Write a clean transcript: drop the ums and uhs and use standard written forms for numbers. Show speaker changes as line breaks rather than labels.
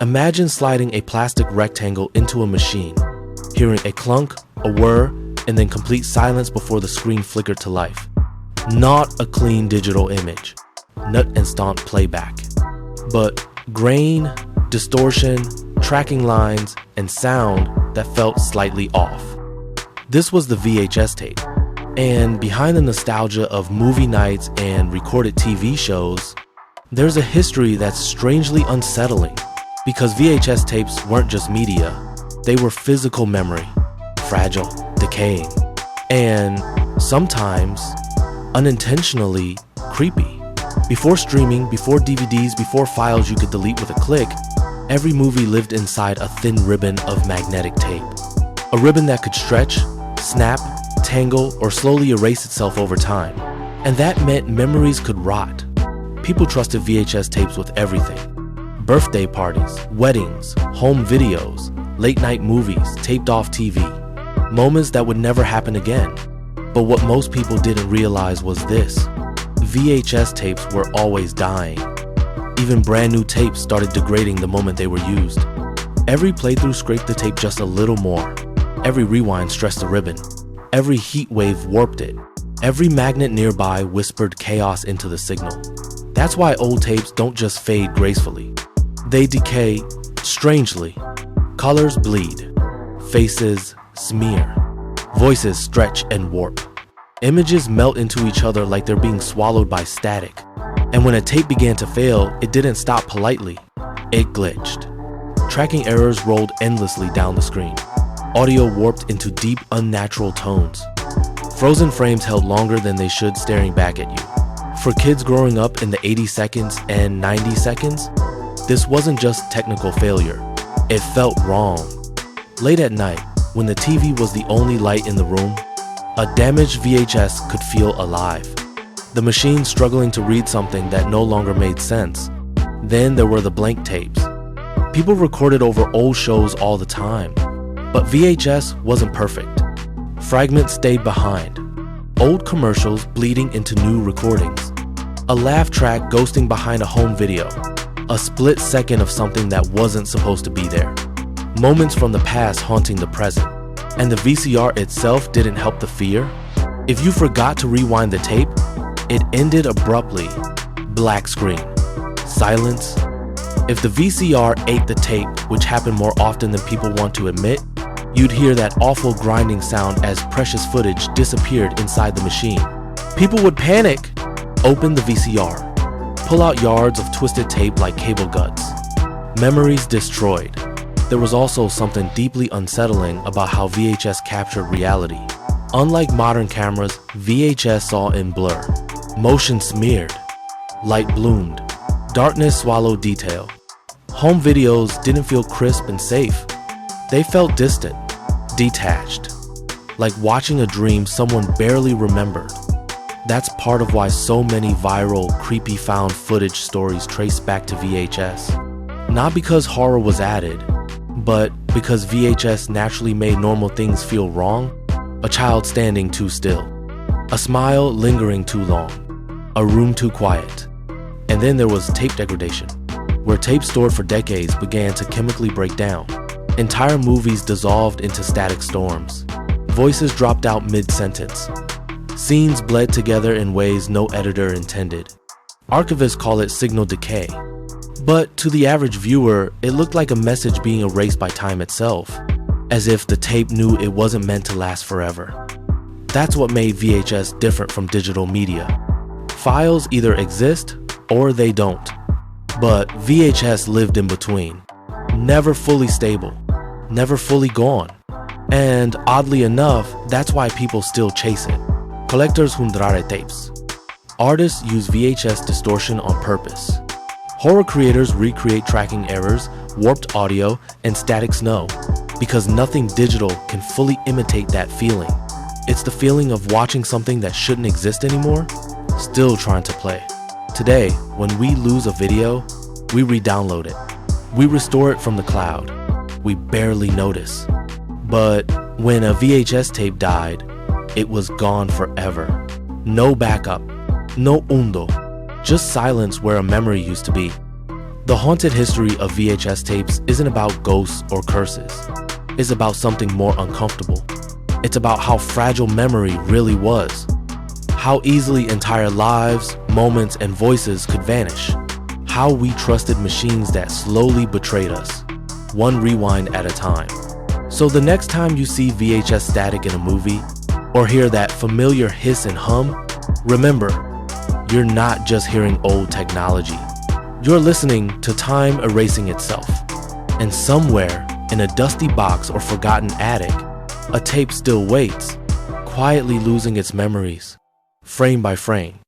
Imagine sliding a plastic rectangle into a machine, hearing a clunk, a whir, and then complete silence before the screen flickered to life. Not a clean digital image, nut and stomp playback, but grain, distortion, tracking lines, and sound that felt slightly off. This was the VHS tape, and behind the nostalgia of movie nights and recorded TV shows, there's a history that's strangely unsettling, because VHS tapes weren't just media, they were physical memory, fragile, decaying, and sometimes unintentionally creepy. Before streaming, before DVDs, before files you could delete with a click, every movie lived inside a thin ribbon of magnetic tape. A ribbon that could stretch, snap, tangle, or slowly erase itself over time. And that meant memories could rot. People trusted VHS tapes with everything. Birthday parties, weddings, home videos, late night movies, taped off TV. Moments that would never happen again. But what most people didn't realize was this: VHS tapes were always dying. Even brand new tapes started degrading the moment they were used. Every playthrough scraped the tape just a little more. Every rewind stressed the ribbon. Every heat wave warped it. Every magnet nearby whispered chaos into the signal. That's why old tapes don't just fade gracefully. They decay strangely. Colors bleed. Faces smear. Voices stretch and warp. Images melt into each other like they're being swallowed by static. And when a tape began to fail, it didn't stop politely. It glitched. Tracking errors rolled endlessly down the screen. Audio warped into deep, unnatural tones. Frozen frames held longer than they should staring back at you. For kids growing up in the 80 seconds and 90 seconds, this wasn't just technical failure. It felt wrong. Late at night, when the TV was the only light in the room, a damaged VHS could feel alive. The machine struggling to read something that no longer made sense. Then there were the blank tapes. People recorded over old shows all the time. But VHS wasn't perfect. Fragments stayed behind. Old commercials bleeding into new recordings. A laugh track ghosting behind a home video. A split second of something that wasn't supposed to be there. Moments from the past haunting the present. And the VCR itself didn't help the fear. If you forgot to rewind the tape, it ended abruptly. Black screen. Silence. If the VCR ate the tape, which happened more often than people want to admit, you'd hear that awful grinding sound as precious footage disappeared inside the machine. People would panic, open the VCR, pull out yards of twisted tape like cable guts. Memories destroyed. There was also something deeply unsettling about how VHS captured reality. Unlike modern cameras, VHS saw in blur. Motion smeared. Light bloomed. Darkness swallowed detail. Home videos didn't feel crisp and safe. They felt distant, detached, like watching a dream someone barely remembered. That's part of why so many viral, creepy found footage stories trace back to VHS. Not because horror was added, but because VHS naturally made normal things feel wrong. A child standing too still, a smile lingering too long, a room too quiet. And then there was tape degradation, where tape stored for decades began to chemically break down. Entire movies dissolved into static storms. Voices dropped out mid-sentence. Scenes bled together in ways no editor intended. Archivists call it signal decay. But to the average viewer, it looked like a message being erased by time itself, as if the tape knew it wasn't meant to last forever. That's what made VHS different from digital media. Files either exist or they don't. But VHS lived in between. Never fully stable. Never fully gone. And oddly enough, that's why people still chase it. Collectors hundrare tapes. Artists use VHS distortion on purpose. Horror creators recreate tracking errors, warped audio, and static snow, because nothing digital can fully imitate that feeling. It's the feeling of watching something that shouldn't exist anymore, still trying to play. Today, when we lose a video, we re-download it. We restore it from the cloud. We barely notice. But when a VHS tape died, it was gone forever. No backup, no undo, just silence where a memory used to be. The haunted history of VHS tapes isn't about ghosts or curses. It's about something more uncomfortable. It's about how fragile memory really was. How easily entire lives, moments, and voices could vanish. How we trusted machines that slowly betrayed us, one rewind at a time. So the next time you see VHS static in a movie, or hear that familiar hiss and hum, remember, you're not just hearing old technology. You're listening to time erasing itself. And somewhere, in a dusty box or forgotten attic, a tape still waits, quietly losing its memories, frame by frame.